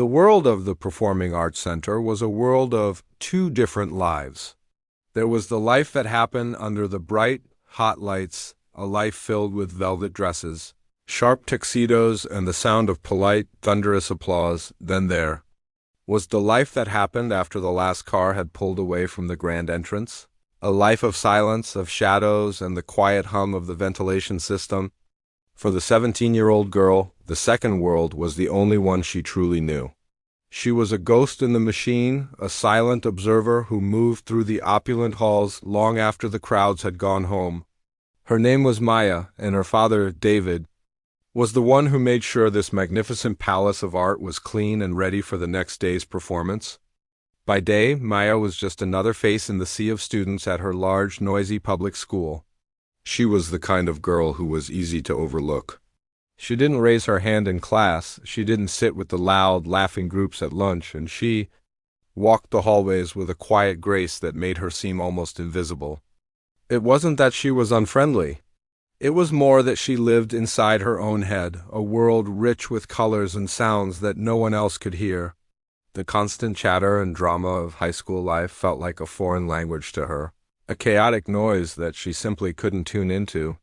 The world of the Performing Arts Center was a world of two different lives. There was the life that happened under the bright, hot lights, a life filled with velvet dresses, sharp tuxedos, and the sound of polite, thunderous applause. Then there was the life that happened after the last car had pulled away from the grand entrance, a life of silence, of shadows, and the quiet hum of the ventilation system. For the 17-year-old girl, the second world was the only one she truly knew. She was a ghost in the machine, a silent observer who moved through the opulent halls long after the crowds had gone home. Her name was Maya, and her father, David, was the one who made sure this magnificent palace of art was clean and ready for the next day's performance. By day, Maya was just another face in the sea of students at her large, noisy public school. She was the kind of girl who was easy to overlook. She didn't raise her hand in class, she didn't sit with the loud, laughing groups at lunch, and she walked the hallways with a quiet grace that made her seem almost invisible. It wasn't that she was unfriendly. It was more that she lived inside her own head, a world rich with colors and sounds that no one else could hear. The constant chatter and drama of high school life felt like a foreign language to her, a chaotic noise that she simply couldn't tune into.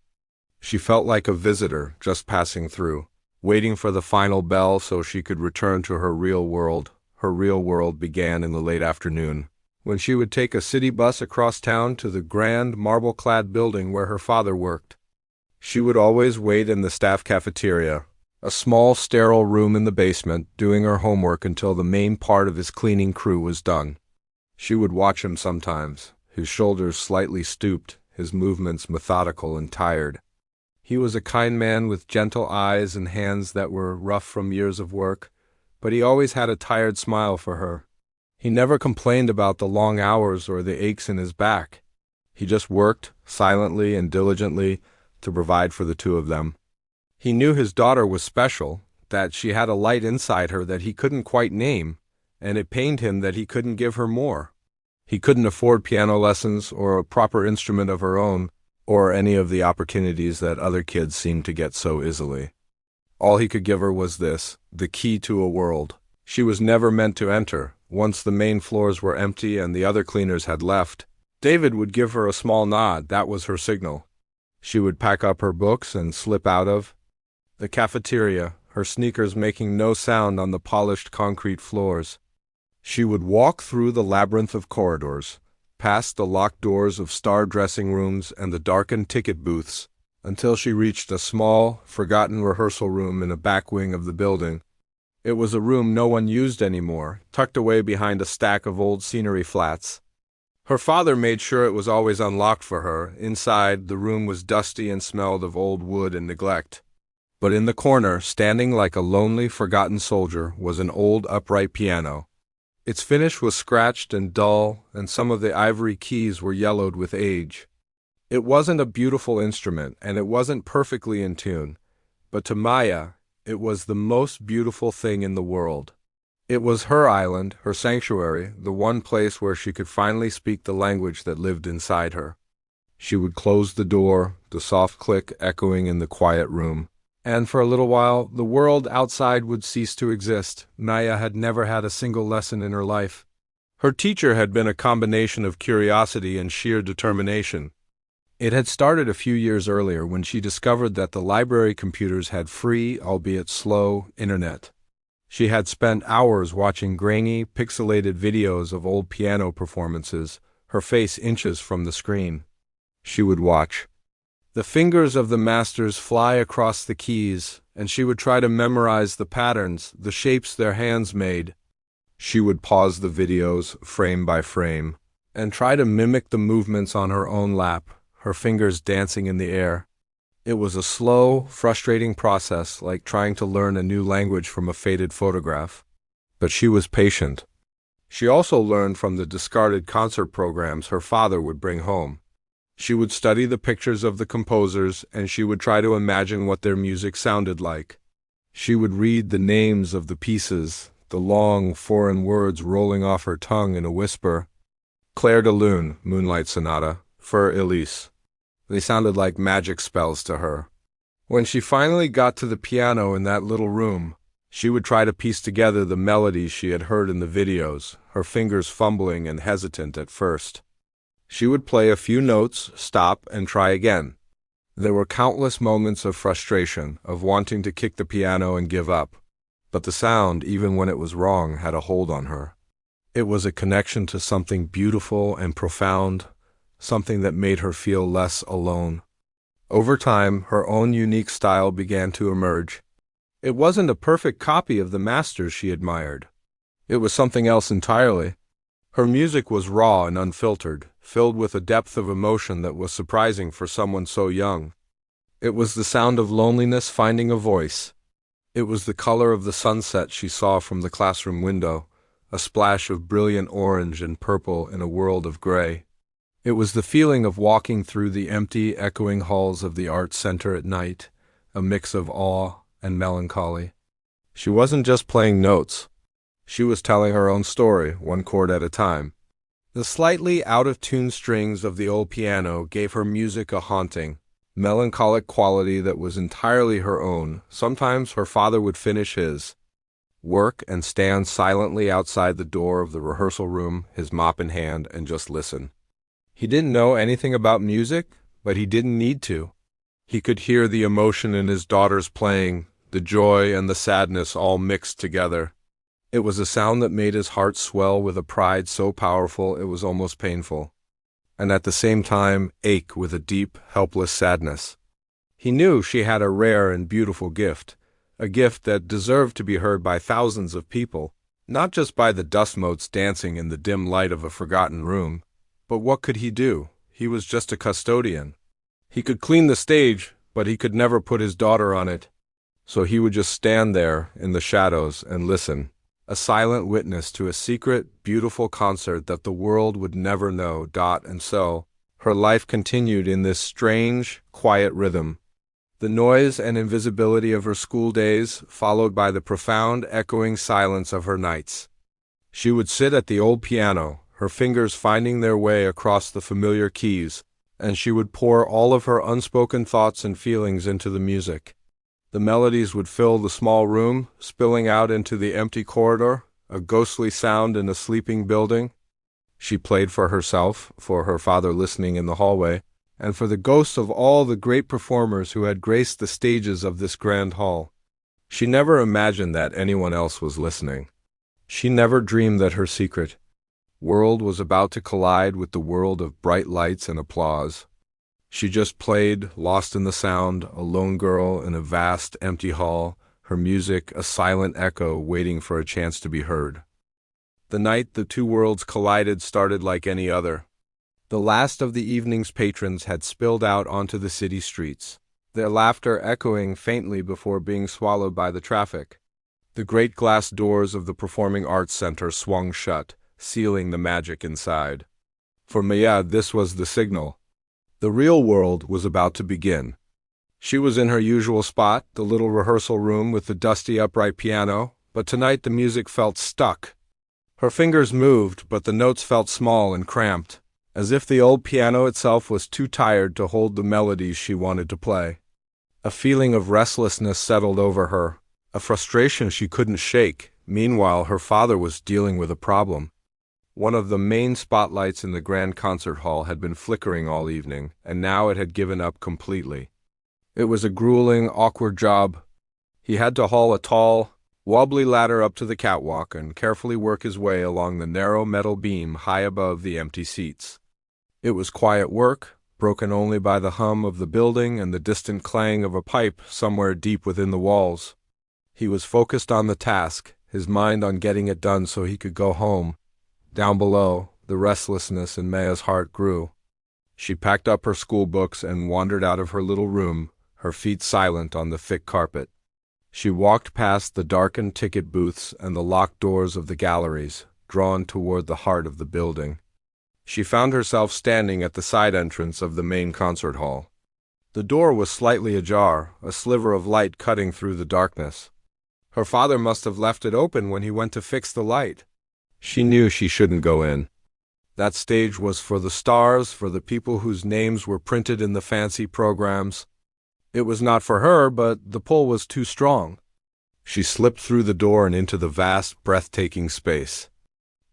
She felt like a visitor just passing through, waiting for the final bell so she could return to her real world. Her real world began in the late afternoon, when she would take a city bus across town to the grand marble-clad building where her father worked. She would always wait in the staff cafeteria, a small, sterile room in the basement, doing her homework until the main part of his cleaning crew was done. She would watch him sometimes, his shoulders slightly stooped, his movements methodical and tired. He was a kind man with gentle eyes and hands that were rough from years of work, but he always had a tired smile for her. He never complained about the long hours or the aches in his back. He just worked, silently and diligently, to provide for the two of them. He knew his daughter was special, that she had a light inside her that he couldn't quite name, and it pained him that he couldn't give her more. He couldn't afford piano lessons or a proper instrument of her own, or any of the opportunities that other kids seemed to get so easily. All he could give her was this, the key to a world she was never meant to enter. Once the main floors were empty and the other cleaners had left, David would give her a small nod. That was her signal. She would pack up her books and slip out of the cafeteria, her sneakers making no sound on the polished concrete floors. She would walk through the labyrinth of corridors, past the locked doors of star dressing rooms and the darkened ticket booths, until she reached a small, forgotten rehearsal room in a back wing of the building. It was a room no one used anymore, tucked away behind a stack of old scenery flats. Her father made sure it was always unlocked for her. Inside, the room was dusty and smelled of old wood and neglect. But in the corner, standing like a lonely, forgotten soldier, was an old upright piano. Its finish was scratched and dull, and some of the ivory keys were yellowed with age. It wasn't a beautiful instrument, and it wasn't perfectly in tune, but to Maya, it was the most beautiful thing in the world. It was her island, her sanctuary, the one place where she could finally speak the language that lived inside her. She would close the door, the soft click echoing in the quiet room. And for a little while, the world outside would cease to exist. Maya had never had a single lesson in her life. Her teacher had been a combination of curiosity and sheer determination. It had started a few years earlier when she discovered that the library computers had free, albeit slow, internet. She had spent hours watching grainy, pixelated videos of old piano performances, her face inches from the screen. She would watch the fingers of the masters fly across the keys, and she would try to memorize the patterns, the shapes their hands made. She would pause the videos, frame by frame, and try to mimic the movements on her own lap, her fingers dancing in the air. It was a slow, frustrating process, like trying to learn a new language from a faded photograph. But she was patient. She also learned from the discarded concert programs her father would bring home. She would study the pictures of the composers, and she would try to imagine what their music sounded like. She would read the names of the pieces, the long, foreign words rolling off her tongue in a whisper. Clair de Lune, Moonlight Sonata, Fur Elise. They sounded like magic spells to her. When she finally got to the piano in that little room, She would try to piece together the melodies she had heard in the videos, her fingers fumbling and hesitant at first. She would play a few notes, stop, and try again. There were countless moments of frustration, of wanting to kick the piano and give up. But the sound, even when it was wrong, had a hold on her. It was a connection to something beautiful and profound, something that made her feel less alone. Over time, her own unique style began to emerge. It wasn't a perfect copy of the masters she admired. It was something else entirely. Her music was raw and unfiltered, filled with a depth of emotion that was surprising for someone so young. It was the sound of loneliness finding a voice. It was the color of the sunset she saw from the classroom window, a splash of brilliant orange and purple in a world of gray. It was the feeling of walking through the empty, echoing halls of the Arts Center at night, a mix of awe and melancholy. She wasn't just playing notes. She was telling her own story, one chord at a time. The slightly out-of-tune strings of the old piano gave her music a haunting, melancholic quality that was entirely her own. Sometimes her father would finish his work and stand silently outside the door of the rehearsal room, his mop in hand, and just listen. He didn't know anything about music, but he didn't need to. He could hear the emotion in his daughter's playing, the joy and the sadness all mixed together. It was a sound that made his heart swell with a pride so powerful it was almost painful, and at the same time ache with a deep, helpless sadness. He knew she had a rare and beautiful gift, a gift that deserved to be heard by thousands of people, not just by the dust motes dancing in the dim light of a forgotten room. But what could he do? He was just a custodian. He could clean the stage, but he could never put his daughter on it. So he would just stand there in the shadows and listen, a silent witness to a secret, beautiful concert that the world would never know. And so, her life continued in this strange, quiet rhythm. The noise and invisibility of her school days, followed by the profound, echoing silence of her nights. She would sit at the old piano, her fingers finding their way across the familiar keys, and she would pour all of her unspoken thoughts and feelings into the music. The melodies would fill the small room, spilling out into the empty corridor, a ghostly sound in a sleeping building. She played for herself, for her father listening in the hallway, and for the ghosts of all the great performers who had graced the stages of this grand hall. She never imagined that anyone else was listening. She never dreamed that her secret world was about to collide with the world of bright lights and applause. She just played, lost in the sound, a lone girl in a vast, empty hall, her music a silent echo waiting for a chance to be heard. The night the two worlds collided started like any other. The last of the evening's patrons had spilled out onto the city streets, their laughter echoing faintly before being swallowed by the traffic. The great glass doors of the Performing Arts Center swung shut, sealing the magic inside. For Maya, this was the signal. The real world was about to begin. She was in her usual spot, the little rehearsal room with the dusty upright piano, but tonight the music felt stuck. Her fingers moved, but the notes felt small and cramped, as if the old piano itself was too tired to hold the melodies she wanted to play. A feeling of restlessness settled over her, a frustration she couldn't shake. Meanwhile, her father was dealing with a problem. One of the main spotlights in the grand concert hall had been flickering all evening, and now it had given up completely. It was a grueling, awkward job. He had to haul a tall, wobbly ladder up to the catwalk and carefully work his way along the narrow metal beam high above the empty seats. It was quiet work, broken only by the hum of the building and the distant clang of a pipe somewhere deep within the walls. He was focused on the task, his mind on getting it done so he could go home. Down below, the restlessness in Maya's heart grew. She packed up her school books and wandered out of her little room, her feet silent on the thick carpet. She walked past the darkened ticket booths and the locked doors of the galleries, drawn toward the heart of the building. She found herself standing at the side entrance of the main concert hall. The door was slightly ajar, a sliver of light cutting through the darkness. Her father must have left it open when he went to fix the light. She knew she shouldn't go in. That stage was for the stars, for the people whose names were printed in the fancy programs. It was not for her, but the pull was too strong. She slipped through the door and into the vast, breathtaking space.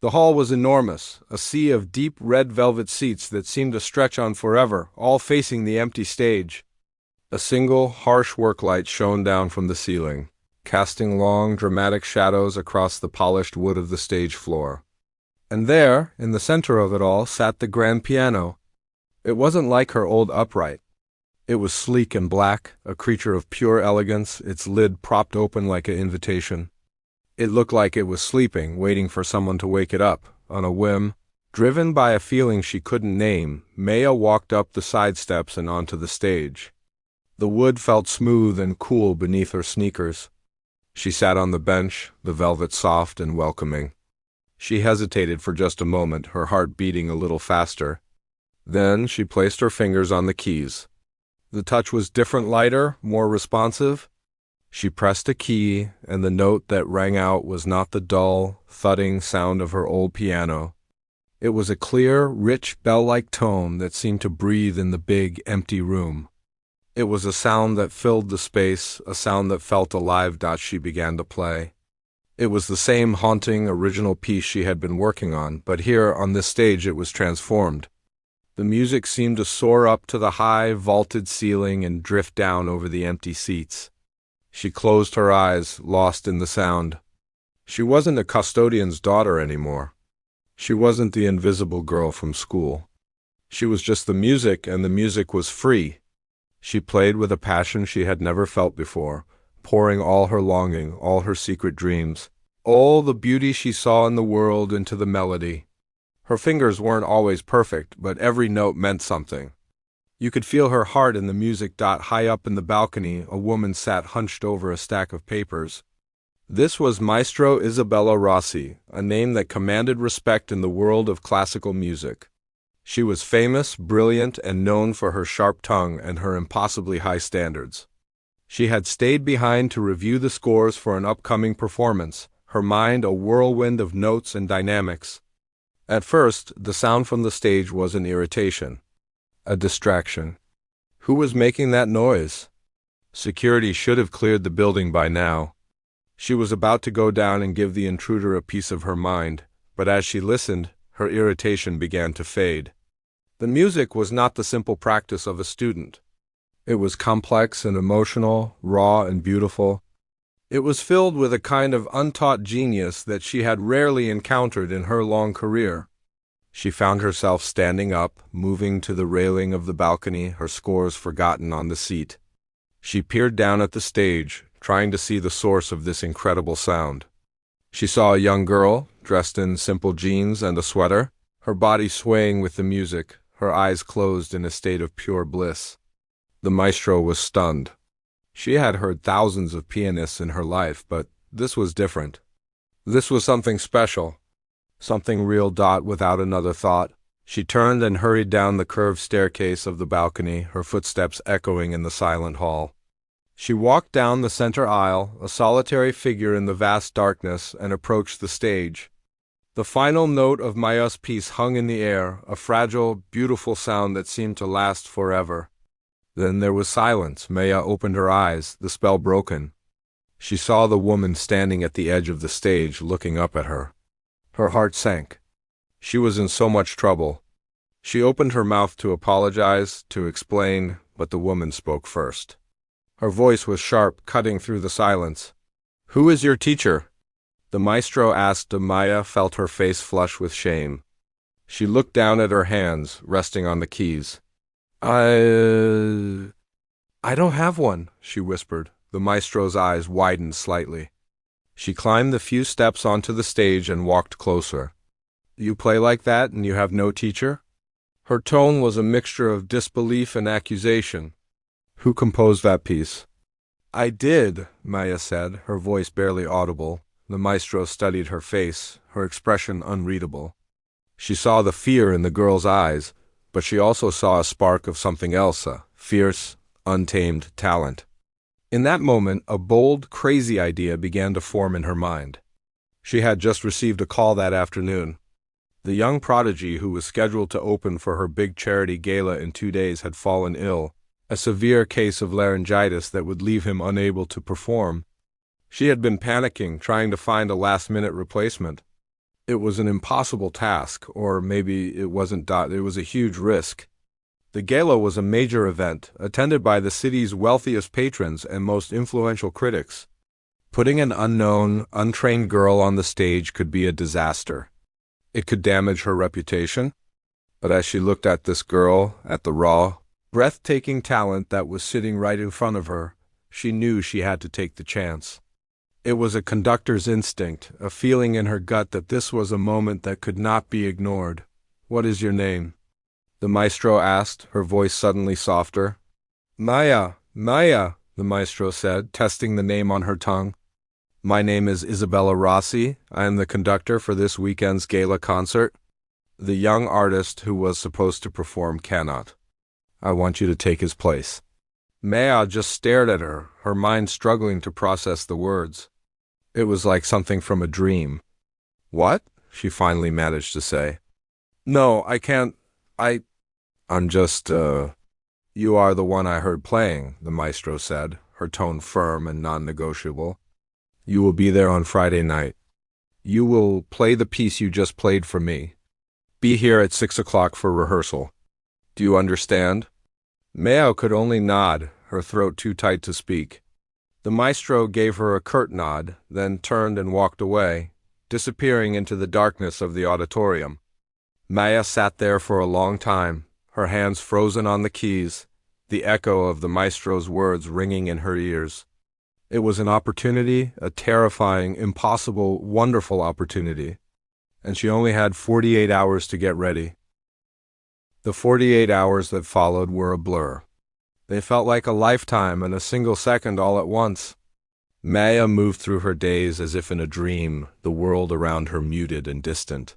The hall was enormous, a sea of deep red velvet seats that seemed to stretch on forever, all facing the empty stage. A single, harsh worklight shone down from the ceiling, casting long, dramatic shadows across the polished wood of the stage floor. And there, in the center of it all, sat the grand piano. It wasn't like her old upright. It was sleek and black, a creature of pure elegance, its lid propped open like an invitation. It looked like it was sleeping, waiting for someone to wake it up. On a whim, driven by a feeling she couldn't name, Maya walked up the side steps and onto the stage. The wood felt smooth and cool beneath her sneakers. She sat on the bench, the velvet soft and welcoming. She hesitated for just a moment, her heart beating a little faster. Then she placed her fingers on the keys. The touch was different, lighter, more responsive. She pressed a key, and the note that rang out was not the dull, thudding sound of her old piano. It was a clear, rich, bell-like tone that seemed to breathe in the big, empty room. It was a sound that filled the space, a sound that felt alive. She began to play. It was the same haunting, original piece she had been working on, but here, on this stage, it was transformed. The music seemed to soar up to the high, vaulted ceiling and drift down over the empty seats. She closed her eyes, lost in the sound. She wasn't a custodian's daughter anymore. She wasn't the invisible girl from school. She was just the music, and the music was free. She played with a passion she had never felt before, pouring all her longing, all her secret dreams, all the beauty she saw in the world into the melody. Her fingers weren't always perfect, but every note meant something. You could feel her heart in the music. High up in the balcony, a woman sat hunched over a stack of papers. This was Maestro Isabella Rossi, a name that commanded respect in the world of classical music. She was famous, brilliant, and known for her sharp tongue and her impossibly high standards. She had stayed behind to review the scores for an upcoming performance, her mind a whirlwind of notes and dynamics. At first, the sound from the stage was an irritation, a distraction. Who was making that noise? Security should have cleared the building by now. She was about to go down and give the intruder a piece of her mind, but as she listened, her irritation began to fade. The music was not the simple practice of a student. It was complex and emotional, raw and beautiful. It was filled with a kind of untaught genius that she had rarely encountered in her long career. She found herself standing up, moving to the railing of the balcony, her scores forgotten on the seat. She peered down at the stage, trying to see the source of this incredible sound. She saw a young girl, dressed in simple jeans and a sweater, her body swaying with the music, her eyes closed in a state of pure bliss. The maestro was stunned. She had heard thousands of pianists in her life, but this was different. This was something special, something real. Without another thought, she turned and hurried down the curved staircase of the balcony, her footsteps echoing in the silent hall. She walked down the center aisle, a solitary figure in the vast darkness, and approached the stage. The final note of Maya's piece hung in the air, a fragile, beautiful sound that seemed to last forever. Then there was silence. Maya opened her eyes, the spell broken. She saw the woman standing at the edge of the stage, looking up at her. Her heart sank. She was in so much trouble. She opened her mouth to apologize, to explain, but the woman spoke first. Her voice was sharp, cutting through the silence. "Who is your teacher?" The maestro asked. Maya felt her face flush with shame. She looked down at her hands, resting on the keys. I don't have one," she whispered. The maestro's eyes widened slightly. She climbed the few steps onto the stage and walked closer. "You play like that and you have no teacher?" Her tone was a mixture of disbelief and accusation. "Who composed that piece?" "I did," Maya said, her voice barely audible. The maestro studied her face, her expression unreadable. She saw the fear in the girl's eyes, but she also saw a spark of something else, a fierce, untamed talent. In that moment, a bold, crazy idea began to form in her mind. She had just received a call that afternoon. The young prodigy who was scheduled to open for her big charity gala in 2 days had fallen ill, a severe case of laryngitis that would leave him unable to perform. She had been panicking, trying to find a last-minute replacement. It was an impossible task, or maybe it wasn't. It was a huge risk. The gala was a major event, attended by the city's wealthiest patrons and most influential critics. Putting an unknown, untrained girl on the stage could be a disaster. It could damage her reputation. But as she looked at this girl, at the raw, breathtaking talent that was sitting right in front of her, she knew she had to take the chance. It was a conductor's instinct, a feeling in her gut that this was a moment that could not be ignored. "What is your name?" the maestro asked, her voice suddenly softer. "Maya, Maya," the maestro said, testing the name on her tongue. "My name is Isabella Rossi. I am the conductor for this weekend's gala concert." The young artist who was supposed to perform cannot. "I want you to take his place." Maya just stared at her, her mind struggling to process the words. It was like something from a dream. "What?" she finally managed to say. "No, I can't. I'm just, You are the one I heard playing," the maestro said, her tone firm and non-negotiable. "You will be there on Friday night. You will play the piece you just played for me. Be here at 6 o'clock for rehearsal. Do you understand?" Maya could only nod, her throat too tight to speak. The maestro gave her a curt nod, then turned and walked away, disappearing into the darkness of the auditorium. Maya sat there for a long time, her hands frozen on the keys, the echo of the maestro's words ringing in her ears. It was an opportunity, a terrifying, impossible, wonderful opportunity, and she only had 48 hours to get ready. The 48 hours that followed were a blur. They felt like a lifetime and a single second all at once. Maya moved through her days as if in a dream, the world around her muted and distant.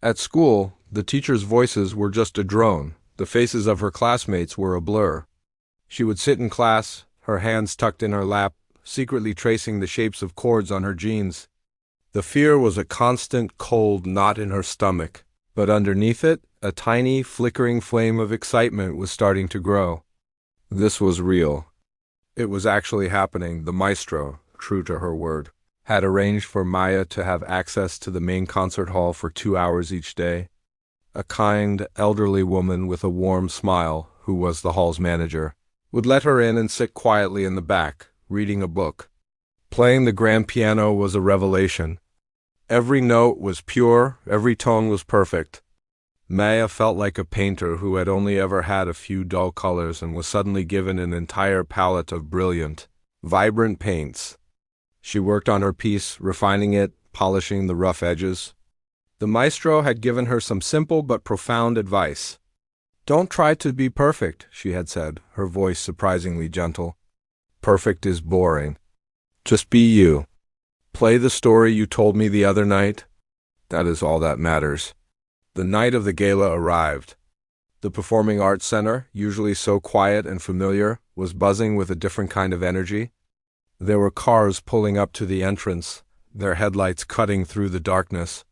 At school, the teachers' voices were just a drone. The faces of her classmates were a blur. She would sit in class, her hands tucked in her lap, secretly tracing the shapes of chords on her jeans. The fear was a constant, cold knot in her stomach, but underneath it, a tiny, flickering flame of excitement was starting to grow. This was real. It was actually happening. The maestro, true to her word, had arranged for Maya to have access to the main concert hall for 2 hours each day. A kind, elderly woman with a warm smile, who was the hall's manager, would let her in and sit quietly in the back, reading a book. Playing the grand piano was a revelation. Every note was pure, every tone was perfect. Maya felt like a painter who had only ever had a few dull colors and was suddenly given an entire palette of brilliant, vibrant paints. She worked on her piece, refining it, polishing the rough edges. The maestro had given her some simple but profound advice. "Don't try to be perfect," she had said, her voice surprisingly gentle. "Perfect is boring. Just be you. Play the story you told me the other night. That is all that matters." The night of the gala arrived. The Performing Arts Center, usually so quiet and familiar, was buzzing with a different kind of energy. There were cars pulling up to the entrance, their headlights cutting through the darkness.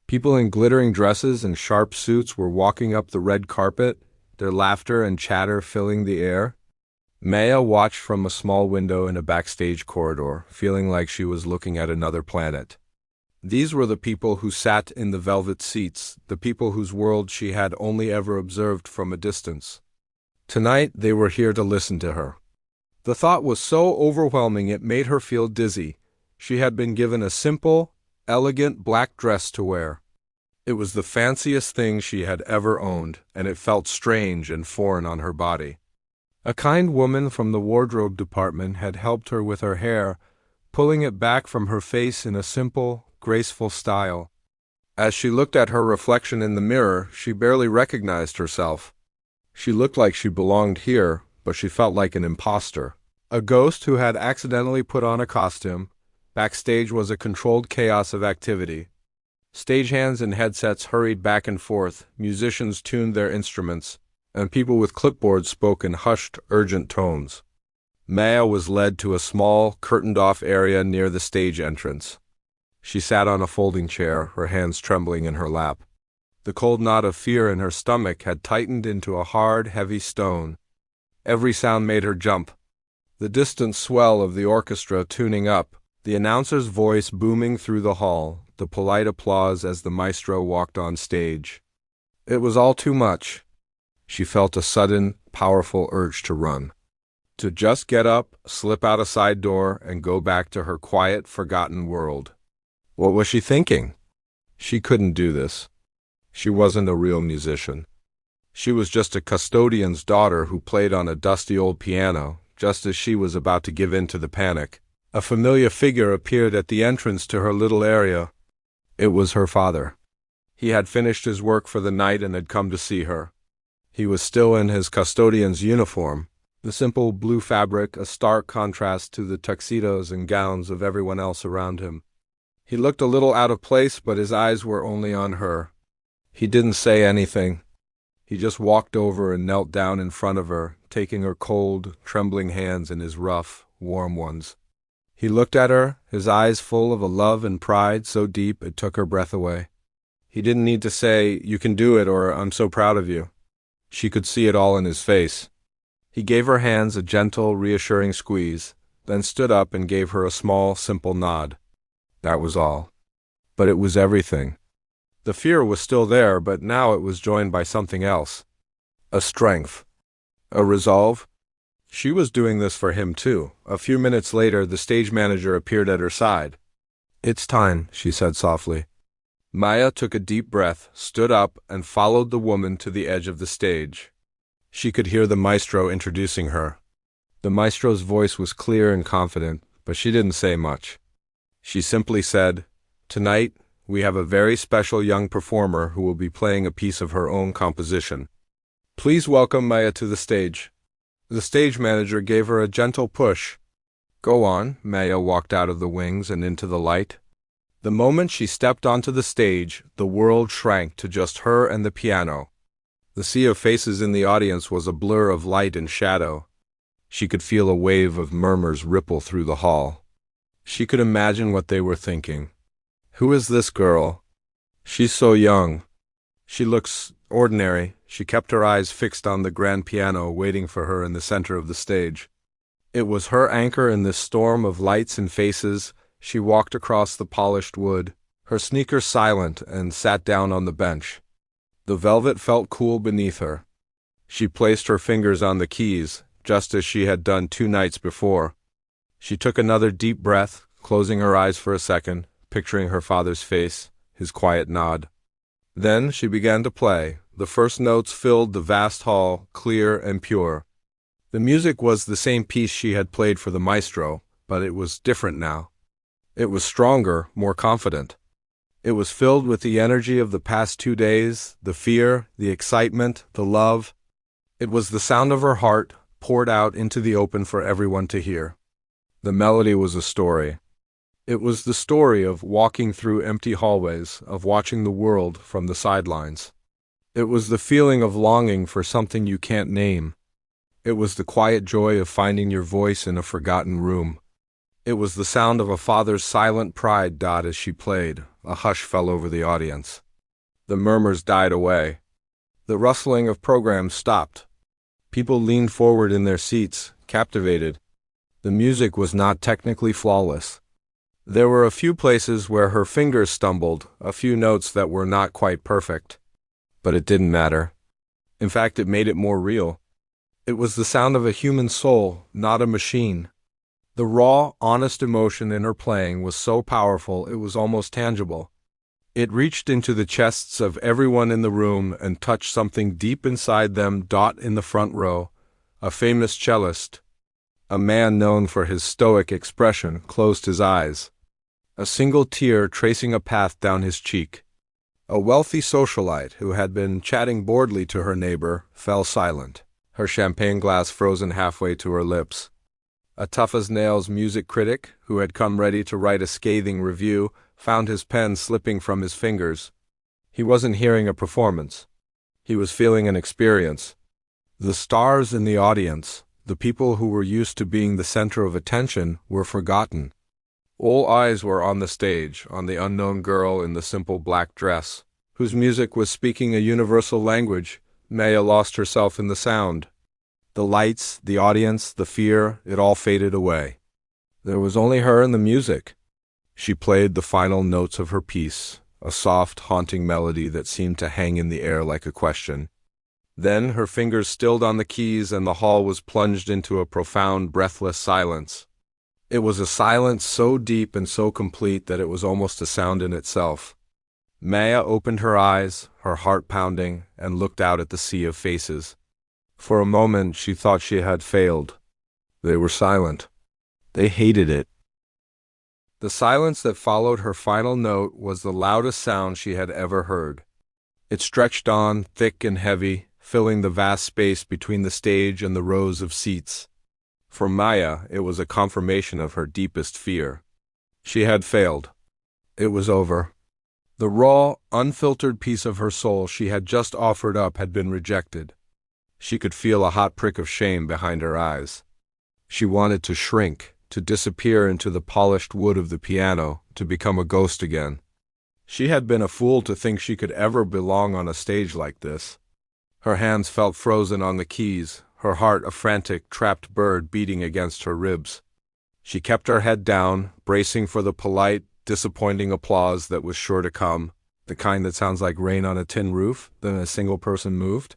People in glittering dresses and sharp suits were walking up the red carpet, their laughter and chatter filling the air. Maya watched from a small window in a backstage corridor, feeling like she was looking at another planet. These were the people who sat in the velvet seats, the people whose world she had only ever observed from a distance. Tonight they were here to listen to her. The thought was so overwhelming it made her feel dizzy. She had been given a simple, elegant black dress to wear. It was the fanciest thing she had ever owned, and it felt strange and foreign on her body. A kind woman from the wardrobe department had helped her with her hair, pulling it back from her face in a simple, graceful style. As she looked at her reflection in the mirror, she barely recognized herself. She looked like she belonged here, but she felt like an imposter, a ghost who had accidentally put on a costume. Backstage was a controlled chaos of activity. Stagehands and headsets hurried back and forth, musicians tuned their instruments, and people with clipboards spoke in hushed, urgent tones. Maya was led to a small, curtained-off area near the stage entrance. She sat on a folding chair, her hands trembling in her lap. The cold knot of fear in her stomach had tightened into a hard, heavy stone. Every sound made her jump. The distant swell of the orchestra tuning up, The announcer's voice booming through the hall, the polite applause as the maestro walked on stage. It was all too much. She felt a sudden, powerful urge to run. To just get up, slip out a side door, and go back to her quiet, forgotten world. What was she thinking? She couldn't do this. She wasn't a real musician. She was just a custodian's daughter who played on a dusty old piano. Just as she was about to give in to the panic, a familiar figure appeared at the entrance to her little area. It was her father. He had finished his work for the night and had come to see her. He was still in his custodian's uniform, the simple blue fabric a stark contrast to the tuxedos and gowns of everyone else around him. He looked a little out of place, but his eyes were only on her. He didn't say anything. He just walked over and knelt down in front of her, taking her cold, trembling hands in his rough, warm ones. He looked at her, his eyes full of a love and pride so deep it took her breath away. He didn't need to say, "You can do it," or "I'm so proud of you." She could see it all in his face. He gave her hands a gentle, reassuring squeeze, then stood up and gave her a small, simple nod. That was all. But it was everything. The fear was still there, but now it was joined by something else. A strength. A resolve. She was doing this for him too. A few minutes later, the stage manager appeared at her side. "It's time," she said softly. Maya took a deep breath, stood up, and followed the woman to the edge of the stage. She could hear the maestro introducing her. The maestro's voice was clear and confident, but she didn't say much. She simply said, "Tonight, we have a very special young performer who will be playing a piece of her own composition. Please welcome Maya to the stage." The stage manager gave her a gentle push. "Go on." Maya walked out of the wings and into the light. The moment she stepped onto the stage, the world shrank to just her and the piano. The sea of faces in the audience was a blur of light and shadow. She could feel a wave of murmurs ripple through the hall. She could imagine what they were thinking. Who is this girl? She's so young. She looks ordinary. She kept her eyes fixed on the grand piano waiting for her in the center of the stage. It was her anchor in this storm of lights and faces. She walked across the polished wood, her sneakers silent, and sat down on the bench. The velvet felt cool beneath her. She placed her fingers on the keys, just as she had done 2 nights before. She took another deep breath, closing her eyes for a second, picturing her father's face, his quiet nod. Then she began to play. The first notes filled the vast hall, clear and pure. The music was the same piece she had played for the maestro, but it was different now. It was stronger, more confident. It was filled with the energy of the past 2 days, the fear, the excitement, the love. It was the sound of her heart, poured out into the open for everyone to hear. The melody was a story. It was the story of walking through empty hallways, of watching the world from the sidelines. It was the feeling of longing for something you can't name. It was the quiet joy of finding your voice in a forgotten room. It was the sound of a father's silent pride. As she played, a hush fell over the audience. The murmurs died away. The rustling of programs stopped. People leaned forward in their seats, captivated. The music was not technically flawless. There were a few places where her fingers stumbled, a few notes that were not quite perfect. But it didn't matter. In fact, it made it more real. It was the sound of a human soul, not a machine. The raw, honest emotion in her playing was so powerful it was almost tangible. It reached into the chests of everyone in the room and touched something deep inside them. In the front row, a famous cellist, a man known for his stoic expression, closed his eyes, a single tear tracing a path down his cheek. A wealthy socialite who had been chatting boredly to her neighbor fell silent, her champagne glass frozen halfway to her lips. A tough-as-nails music critic, who had come ready to write a scathing review, found his pen slipping from his fingers. He wasn't hearing a performance. He was feeling an experience. The stars in the audience, the people who were used to being the center of attention, were forgotten. All eyes were on the stage, on the unknown girl in the simple black dress, whose music was speaking a universal language. Maya lost herself in the sound. The lights, the audience, the fear, it all faded away. There was only her and the music. She played the final notes of her piece, a soft, haunting melody that seemed to hang in the air like a question. Then her fingers stilled on the keys and the hall was plunged into a profound, breathless silence. It was a silence so deep and so complete that it was almost a sound in itself. Maya opened her eyes, her heart pounding, and looked out at the sea of faces. For a moment she thought she had failed. They were silent. They hated it. The silence that followed her final note was the loudest sound she had ever heard. It stretched on, thick and heavy, filling the vast space between the stage and the rows of seats. For Maya, it was a confirmation of her deepest fear. She had failed. It was over. The raw, unfiltered piece of her soul she had just offered up had been rejected. She could feel a hot prick of shame behind her eyes. She wanted to shrink, to disappear into the polished wood of the piano, to become a ghost again. She had been a fool to think she could ever belong on a stage like this. Her hands felt frozen on the keys, her heart a frantic, trapped bird beating against her ribs. She kept her head down, bracing for the polite, disappointing applause that was sure to come, the kind that sounds like rain on a tin roof, then a single person moved.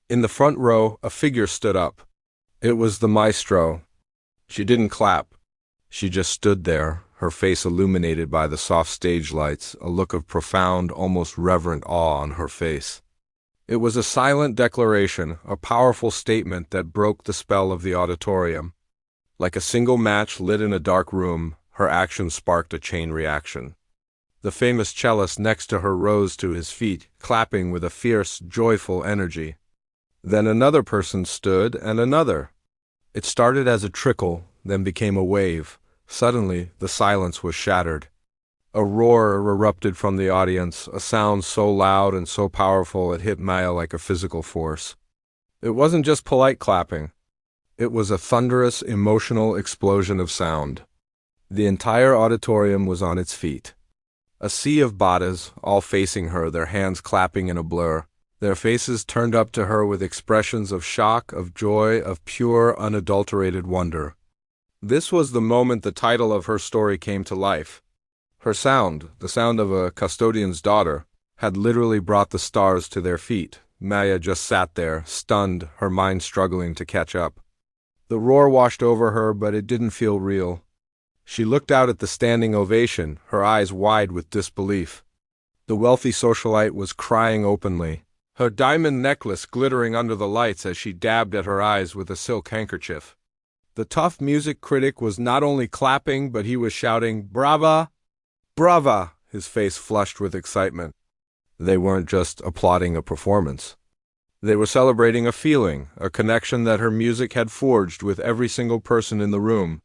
In the front row, a figure stood up. It was the maestro. She didn't clap. She just stood there, her face illuminated by the soft stage lights, a look of profound, almost reverent awe on her face. It was a silent declaration, a powerful statement that broke the spell of the auditorium. Like a single match lit in a dark room, her action sparked a chain reaction. The famous cellist next to her rose to his feet, clapping with a fierce, joyful energy. Then another person stood, and another. It started as a trickle, then became a wave. Suddenly, the silence was shattered. A roar erupted from the audience, a sound so loud and so powerful it hit Maya like a physical force. It wasn't just polite clapping. It was a thunderous, emotional explosion of sound. The entire auditorium was on its feet. A sea of bhatas, all facing her, their hands clapping in a blur, their faces turned up to her with expressions of shock, of joy, of pure, unadulterated wonder. This was the moment the title of her story came to life. Her sound, the sound of a custodian's daughter, had literally brought the stars to their feet. Maya just sat there, stunned, her mind struggling to catch up. The roar washed over her, but it didn't feel real. She looked out at the standing ovation, her eyes wide with disbelief. The wealthy socialite was crying openly, her diamond necklace glittering under the lights as she dabbed at her eyes with a silk handkerchief. The tough music critic was not only clapping, but he was shouting, "Brava! Brava!" his face flushed with excitement. They weren't just applauding a performance. They were celebrating a feeling, a connection that her music had forged with every single person in the room.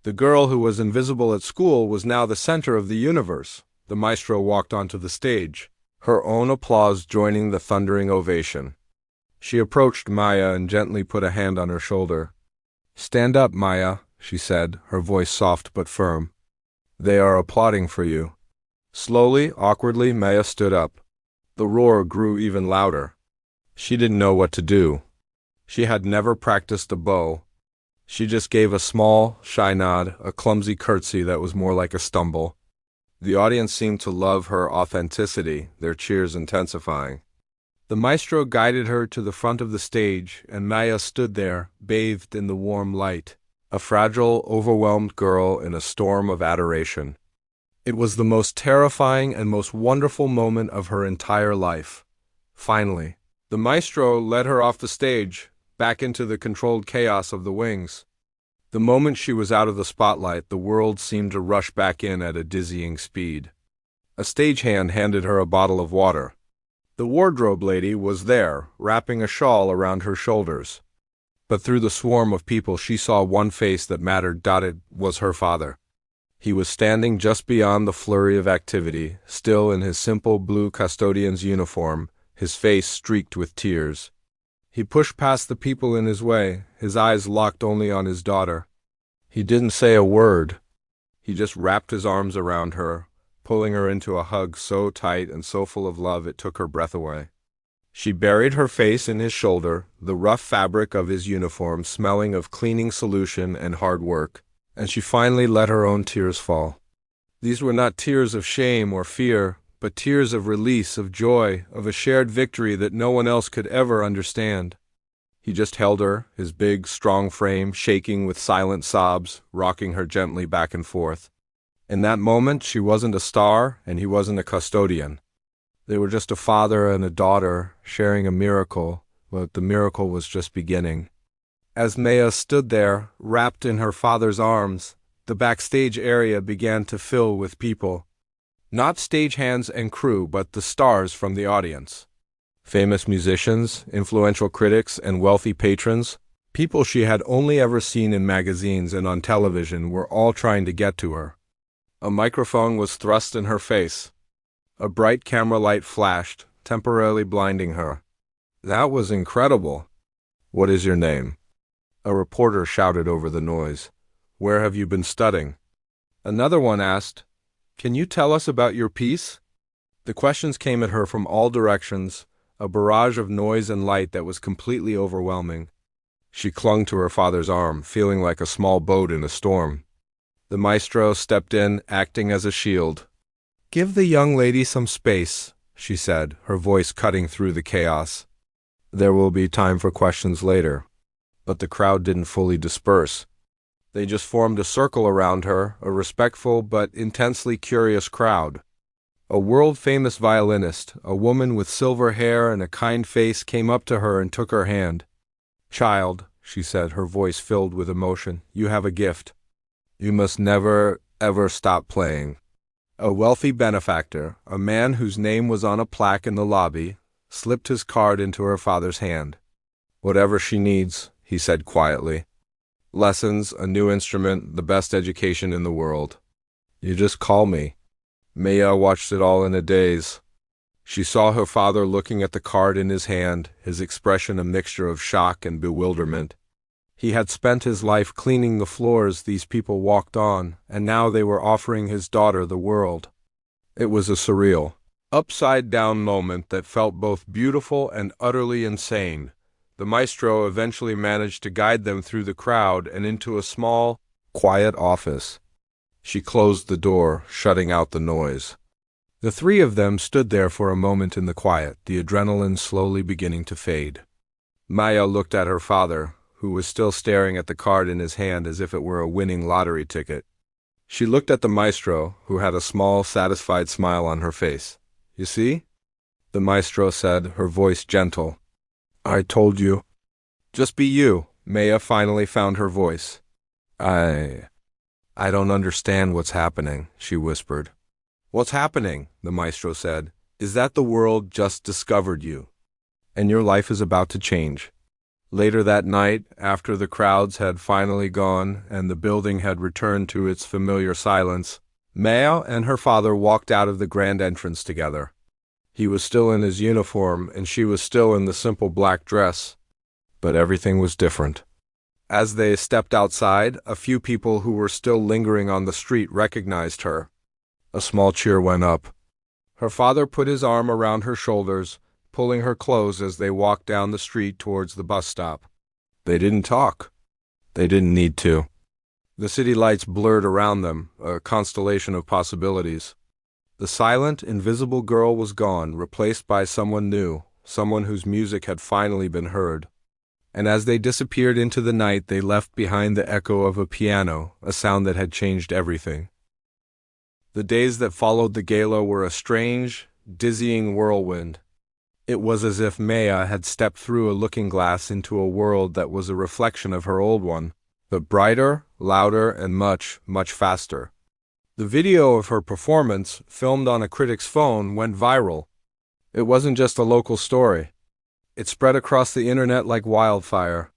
The girl who was invisible at school was now the center of the universe. The maestro walked onto the stage, her own applause joining the thundering ovation. She approached Maya and gently put a hand on her shoulder. "Stand up, Maya," she said, her voice soft but firm. "They are applauding for you." Slowly, awkwardly, Maya stood up. The roar grew even louder. She didn't know what to do. She had never practiced a bow. She just gave a small, shy nod, a clumsy curtsy that was more like a stumble. The audience seemed to love her authenticity, their cheers intensifying. The maestro guided her to the front of the stage, and Maya stood there, bathed in the warm light, a fragile, overwhelmed girl in a storm of adoration. It was the most terrifying and most wonderful moment of her entire life. Finally, the maestro led her off the stage, back into the controlled chaos of the wings. The moment she was out of the spotlight, the world seemed to rush back in at a dizzying speed. A stagehand handed her a bottle of water. The wardrobe lady was there, wrapping a shawl around her shoulders. But through the swarm of people she saw one face that mattered. It was her father. He was standing just beyond the flurry of activity, still in his simple blue custodian's uniform, his face streaked with tears. He pushed past the people in his way, his eyes locked only on his daughter. He didn't say a word. He just wrapped his arms around her, pulling her into a hug so tight and so full of love it took her breath away. She buried her face in his shoulder, the rough fabric of his uniform smelling of cleaning solution and hard work, and she finally let her own tears fall. These were not tears of shame or fear, but tears of release, of joy, of a shared victory that no one else could ever understand. He just held her, his big, strong frame shaking with silent sobs, rocking her gently back and forth. In that moment, she wasn't a star, and he wasn't a custodian. They were just a father and a daughter sharing a miracle, but the miracle was just beginning. As Maya stood there, wrapped in her father's arms, the backstage area began to fill with people. Not stagehands and crew, but the stars from the audience. Famous musicians, influential critics, and wealthy patrons, people she had only ever seen in magazines and on television, were all trying to get to her. A microphone was thrust in her face. A bright camera light flashed, temporarily blinding her. That was incredible. What is your name? A reporter shouted over the noise. Where have you been studying? Another one asked, Can you tell us about your piece? The questions came at her from all directions, a barrage of noise and light that was completely overwhelming. She clung to her father's arm, feeling like a small boat in a storm. The maestro stepped in, acting as a shield. Give the young lady some space, she said, her voice cutting through the chaos. There will be time for questions later. But the crowd didn't fully disperse. They just formed a circle around her, a respectful but intensely curious crowd. A world-famous violinist, a woman with silver hair and a kind face, came up to her and took her hand. Child, she said, her voice filled with emotion, you have a gift. You must never, ever stop playing. A wealthy benefactor, a man whose name was on a plaque in the lobby, slipped his card into her father's hand. Whatever she needs, he said quietly. Lessons, a new instrument, the best education in the world. You just call me. Maya watched it all in a daze. She saw her father looking at the card in his hand, his expression a mixture of shock and bewilderment. He had spent his life cleaning the floors these people walked on, and now they were offering his daughter the world. It was a surreal, upside-down moment that felt both beautiful and utterly insane. The maestro eventually managed to guide them through the crowd and into a small, quiet office. She closed the door, shutting out the noise. The three of them stood there for a moment in the quiet, the adrenaline slowly beginning to fade. Maya looked at her father, who was still staring at the card in his hand as if it were a winning lottery ticket. She looked at the maestro, who had a small, satisfied smile on her face. You see? The maestro said, her voice gentle. I told you. Just be you. Maya finally found her voice. I don't understand what's happening, she whispered. What's happening? The maestro said. Is that the world just discovered you, and your life is about to change. Later that night, after the crowds had finally gone and the building had returned to its familiar silence, Maya and her father walked out of the grand entrance together. He was still in his uniform, and she was still in the simple black dress. But everything was different. As they stepped outside, a few people who were still lingering on the street recognized her. A small cheer went up. Her father put his arm around her shoulders, pulling her close as they walked down the street towards the bus stop. They didn't talk. They didn't need to. The city lights blurred around them, a constellation of possibilities. The silent, invisible girl was gone, replaced by someone new, someone whose music had finally been heard. And as they disappeared into the night, they left behind the echo of a piano, a sound that had changed everything. The days that followed the gala were a strange, dizzying whirlwind. It was as if Maya had stepped through a looking glass into a world that was a reflection of her old one, but brighter, louder, and much, much faster. The video of her performance, filmed on a critic's phone, went viral. It wasn't just a local story. It spread across the internet like wildfire.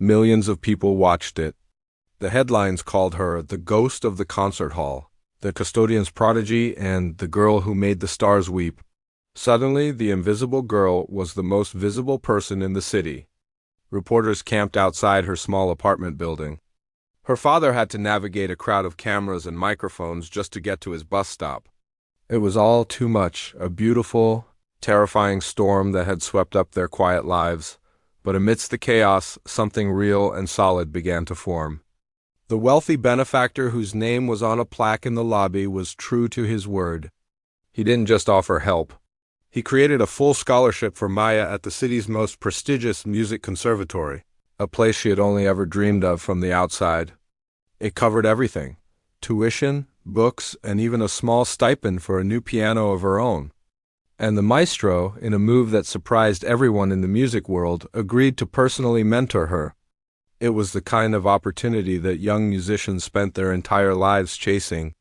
Millions of people watched it. The headlines called her the ghost of the concert hall, the custodian's prodigy, and the girl who made the stars weep. Suddenly, the invisible girl was the most visible person in the city. Reporters camped outside her small apartment building. Her father had to navigate a crowd of cameras and microphones just to get to his bus stop. It was all too much, a beautiful, terrifying storm that had swept up their quiet lives. But amidst the chaos, something real and solid began to form. The wealthy benefactor whose name was on a plaque in the lobby was true to his word. He didn't just offer help. He created a full scholarship for Maya at the city's most prestigious music conservatory, a place she had only ever dreamed of from the outside. It covered everything: tuition, books, and even a small stipend for a new piano of her own. And the maestro, in a move that surprised everyone in the music world, agreed to personally mentor her. It was the kind of opportunity that young musicians spent their entire lives chasing,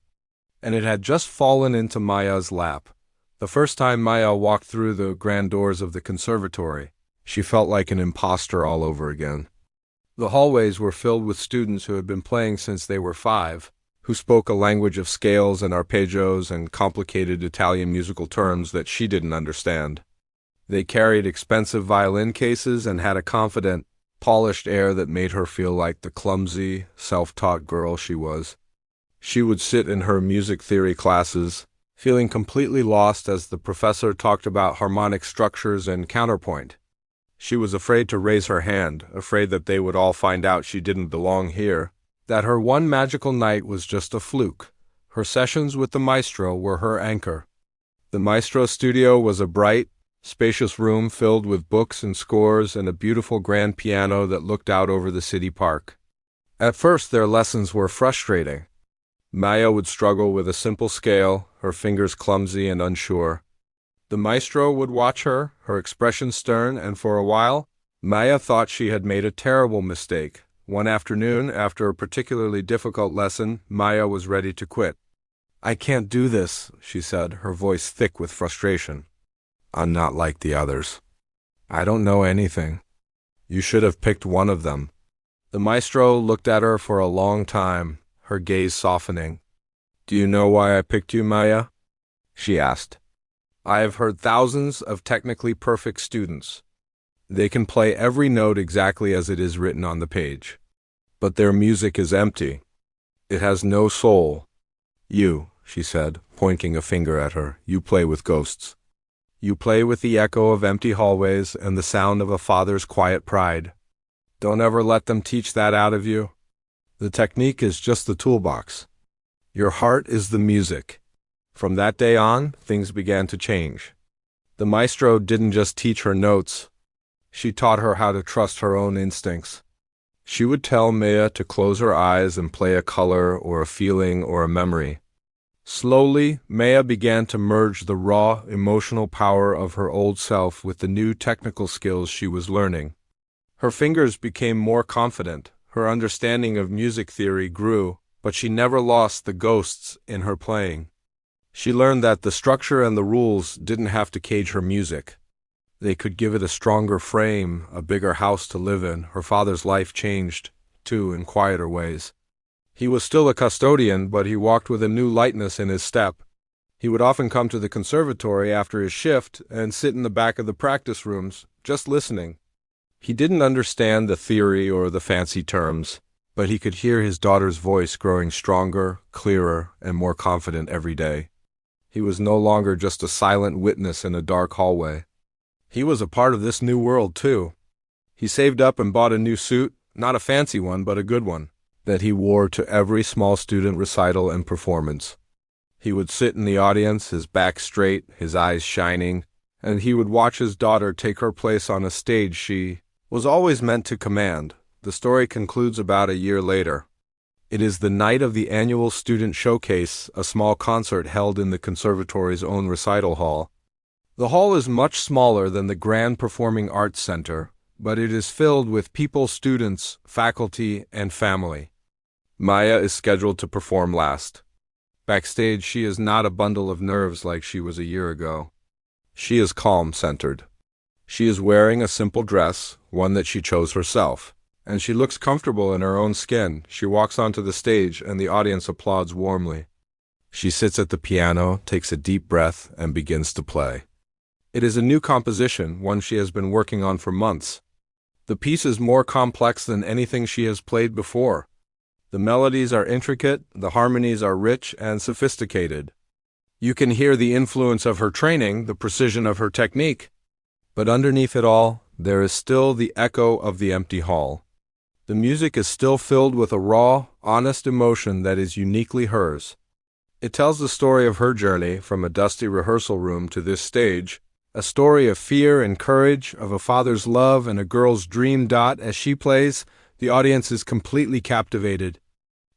and it had just fallen into Maya's lap. The first time Maya walked through the grand doors of the conservatory, she felt like an imposter all over again. The hallways were filled with students who had been playing since they were 5, who spoke a language of scales and arpeggios and complicated Italian musical terms that she didn't understand. They carried expensive violin cases and had a confident, polished air that made her feel like the clumsy, self-taught girl she was. She would sit in her music theory classes, feeling completely lost as the professor talked about harmonic structures and counterpoint. She was afraid to raise her hand, afraid that they would all find out she didn't belong here, that her one magical night was just a fluke. Her sessions with the maestro were her anchor. The maestro's studio was a bright, spacious room filled with books and scores and a beautiful grand piano that looked out over the city park. At first their lessons were frustrating. Maya would struggle with a simple scale, her fingers clumsy and unsure. The maestro would watch her, her expression stern, and for a while, Maya thought she had made a terrible mistake. One afternoon, after a particularly difficult lesson, Maya was ready to quit. "I can't do this," she said, her voice thick with frustration. "I'm not like the others. I don't know anything. You should have picked one of them." The maestro looked at her for a long time, her gaze softening. "Do you know why I picked you, Maya?" she asked. "I have heard thousands of technically perfect students. They can play every note exactly as it is written on the page. But their music is empty. It has no soul. You," she said, pointing a finger at her, "you play with ghosts. You play with the echo of empty hallways and the sound of a father's quiet pride. Don't ever let them teach that out of you. The technique is just the toolbox. Your heart is the music." From that day on, things began to change. The maestro didn't just teach her notes. She taught her how to trust her own instincts. She would tell Maya to close her eyes and play a color or a feeling or a memory. Slowly, Maya began to merge the raw, emotional power of her old self with the new technical skills she was learning. Her fingers became more confident, her understanding of music theory grew, but she never lost the ghosts in her playing. She learned that the structure and the rules didn't have to cage her music. They could give it a stronger frame, a bigger house to live in. Her father's life changed, too, in quieter ways. He was still a custodian, but he walked with a new lightness in his step. He would often come to the conservatory after his shift and sit in the back of the practice rooms, just listening. He didn't understand the theory or the fancy terms, but he could hear his daughter's voice growing stronger, clearer, and more confident every day. He was no longer just a silent witness in a dark hallway. He was a part of this new world, too. He saved up and bought a new suit, not a fancy one, but a good one, that he wore to every small student recital and performance. He would sit in the audience, his back straight, his eyes shining, and he would watch his daughter take her place on a stage she was always meant to command. The story concludes about a year later. It is the night of the annual student showcase, a small concert held in the conservatory's own recital hall. The hall is much smaller than the Grand Performing Arts Center, but it is filled with people, students, faculty, and family. Maya is scheduled to perform last. Backstage, she is not a bundle of nerves like she was a year ago. She is calm-centered. She is wearing a simple dress, one that she chose herself, and she looks comfortable in her own skin. She walks onto the stage, and the audience applauds warmly. She sits at the piano, takes a deep breath, and begins to play. It is a new composition, one she has been working on for months. The piece is more complex than anything she has played before. The melodies are intricate, the harmonies are rich and sophisticated. You can hear the influence of her training, the precision of her technique. But underneath it all, there is still the echo of the empty hall. The music is still filled with a raw, honest emotion that is uniquely hers. It tells the story of her journey from a dusty rehearsal room to this stage, a story of fear and courage, of a father's love and a girl's dream. As she plays, the audience is completely captivated.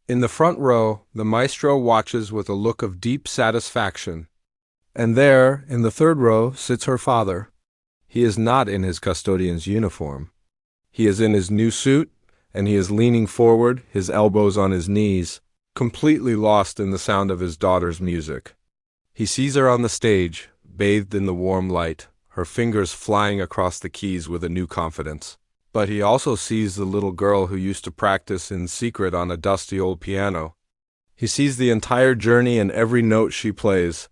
In the front row, the maestro watches with a look of deep satisfaction. And there, in the third row, sits her father. He is not in his custodian's uniform. He is in his new suit, and he is leaning forward, his elbows on his knees, completely lost in the sound of his daughter's music. He sees her on the stage, bathed in the warm light, her fingers flying across the keys with a new confidence. But he also sees the little girl who used to practice in secret on a dusty old piano. He sees the entire journey and every note she plays.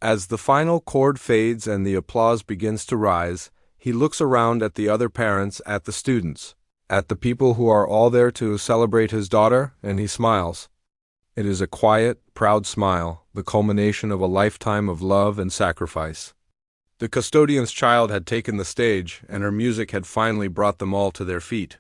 As the final chord fades and the applause begins to rise, he looks around at the other parents, at the students, at the people who are all there to celebrate his daughter, and he smiles. It is a quiet, proud smile, the culmination of a lifetime of love and sacrifice. The custodian's child had taken the stage, and her music had finally brought them all to their feet.